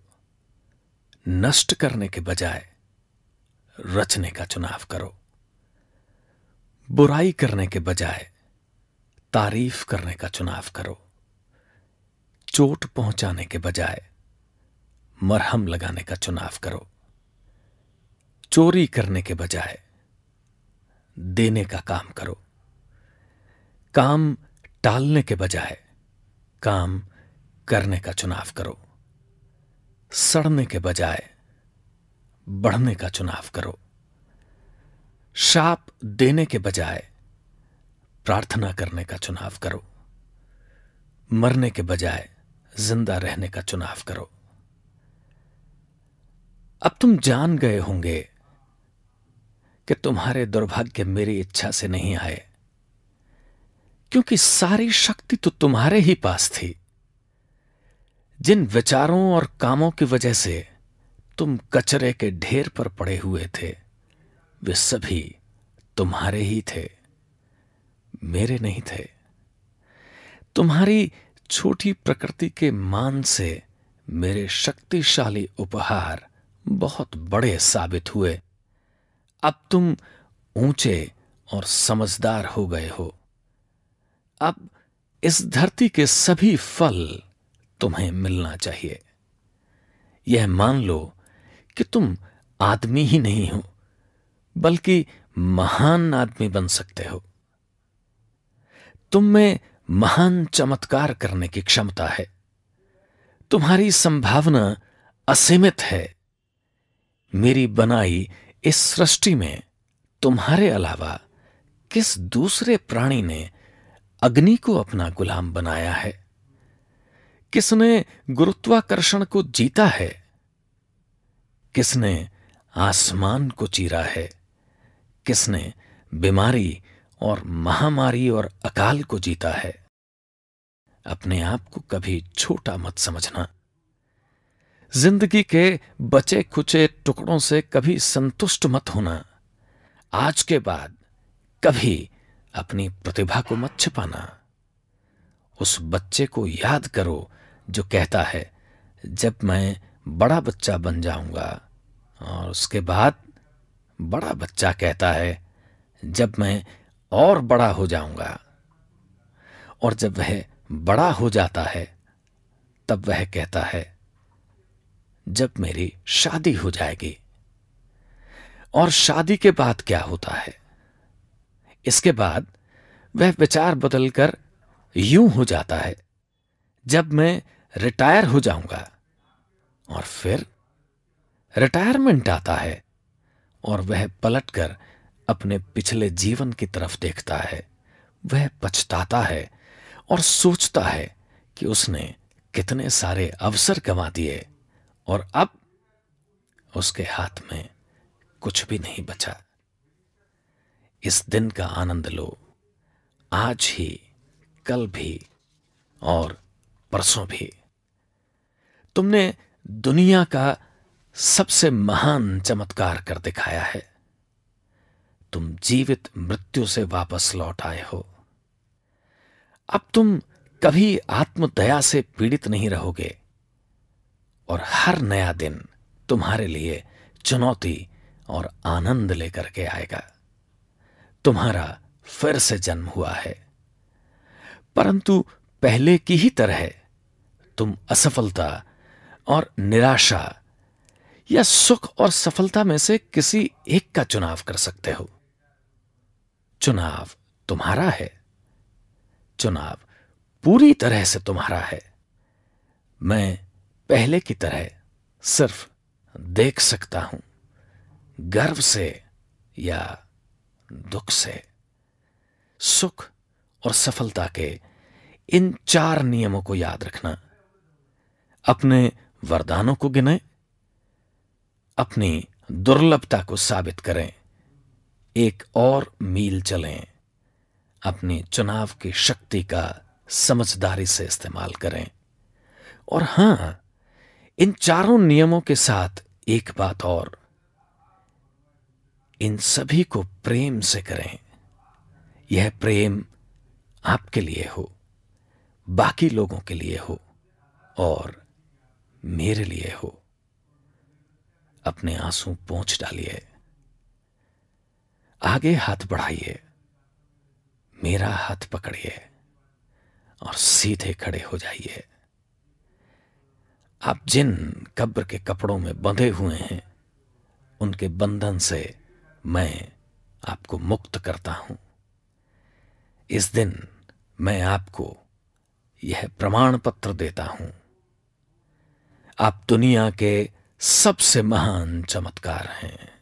नष्ट करने के बजाय रचने का चुनाव करो। बुराई करने के बजाय तारीफ करने का चुनाव करो। चोट पहुंचाने के बजाय मरहम लगाने का चुनाव करो। चोरी करने के बजाय देने का काम करो। काम टालने के बजाय काम करने का चुनाव करो। सड़ने के बजाय बढ़ने का चुनाव करो। शाप देने के बजाय प्रार्थना करने का चुनाव करो। मरने के बजाय जिंदा रहने का चुनाव करो। अब तुम जान गए होंगे कि तुम्हारे दुर्भाग्य मेरी इच्छा से नहीं आए, क्योंकि सारी शक्ति तो तुम्हारे ही पास थी। जिन विचारों और कामों की वजह से तुम कचरे के ढेर पर पड़े हुए थे, वे सभी तुम्हारे ही थे, मेरे नहीं थे। तुम्हारी छोटी प्रकृति के मान से मेरे शक्तिशाली उपहार बहुत बड़े साबित हुए। अब तुम ऊंचे और समझदार हो गए हो। अब इस धरती के सभी फल तुम्हें मिलना चाहिए। यह मान लो कि तुम आदमी ही नहीं हो, बल्कि महान आदमी बन सकते हो। तुम में महान चमत्कार करने की क्षमता है। तुम्हारी संभावना असीमित है। मेरी बनाई इस सृष्टि में तुम्हारे अलावा किस दूसरे प्राणी ने अग्नि को अपना गुलाम बनाया है? किसने गुरुत्वाकर्षण को जीता है? किसने आसमान को चीरा है? किसने बीमारी और महामारी और अकाल को जीता है? अपने आप को कभी छोटा मत समझना। जिंदगी के बचे खुचे टुकड़ों से कभी संतुष्ट मत होना। आज के बाद कभी अपनी प्रतिभा को मत छिपाना। उस बच्चे को याद करो जो कहता है, जब मैं बड़ा बच्चा बन जाऊंगा, और उसके बाद बड़ा बच्चा कहता है, जब मैं और बड़ा हो जाऊंगा। और जब वह बड़ा हो जाता है, तब वह कहता है, जब मेरी शादी हो जाएगी। और शादी के बाद क्या होता है? इसके बाद वह विचार बदलकर यूं हो जाता है, जब मैं रिटायर हो जाऊंगा। और फिर रिटायरमेंट आता है और वह पलटकर अपने पिछले जीवन की तरफ देखता है। वह पछताता है और सोचता है कि उसने कितने सारे अवसर गंवा दिए और अब उसके हाथ में कुछ भी नहीं बचा। इस दिन का आनंद लो, आज ही, कल भी और परसों भी। तुमने दुनिया का सबसे महान चमत्कार कर दिखाया है। तुम जीवित मृत्यु से वापस लौट आए हो। अब तुम कभी आत्मदया से पीड़ित नहीं रहोगे और हर नया दिन तुम्हारे लिए चुनौती और आनंद लेकर के आएगा। तुम्हारा फिर से जन्म हुआ है, परंतु पहले की ही तरह तुम असफलता और निराशा या सुख और सफलता में से किसी एक का चुनाव कर सकते हो। चुनाव तुम्हारा है। चुनाव पूरी तरह से तुम्हारा है। मैं पहले की तरह सिर्फ देख सकता हूं, गर्व से या दुख से। सुख और सफलता के इन 4 नियमों को याद रखना। अपने वरदानों को गिनें, अपनी दुर्लभता को साबित करें, एक और मील चलें, अपने चुनाव की शक्ति का समझदारी से इस्तेमाल करें। और हां, इन 4 नियमों के साथ एक बात और, इन सभी को प्रेम से करें। यह प्रेम आपके लिए हो, बाकी लोगों के लिए हो और मेरे लिए हो। अपने आंसू पोंछ डालिए, आगे हाथ बढ़ाइए, मेरा हाथ पकड़िए और सीधे खड़े हो जाइए। आप जिन कब्र के कपड़ों में बंधे हुए हैं, उनके बंधन से मैं आपको मुक्त करता हूं। इस दिन मैं आपको यह प्रमाण पत्र देता हूं, आप दुनिया के सबसे महान चमत्कार हैं।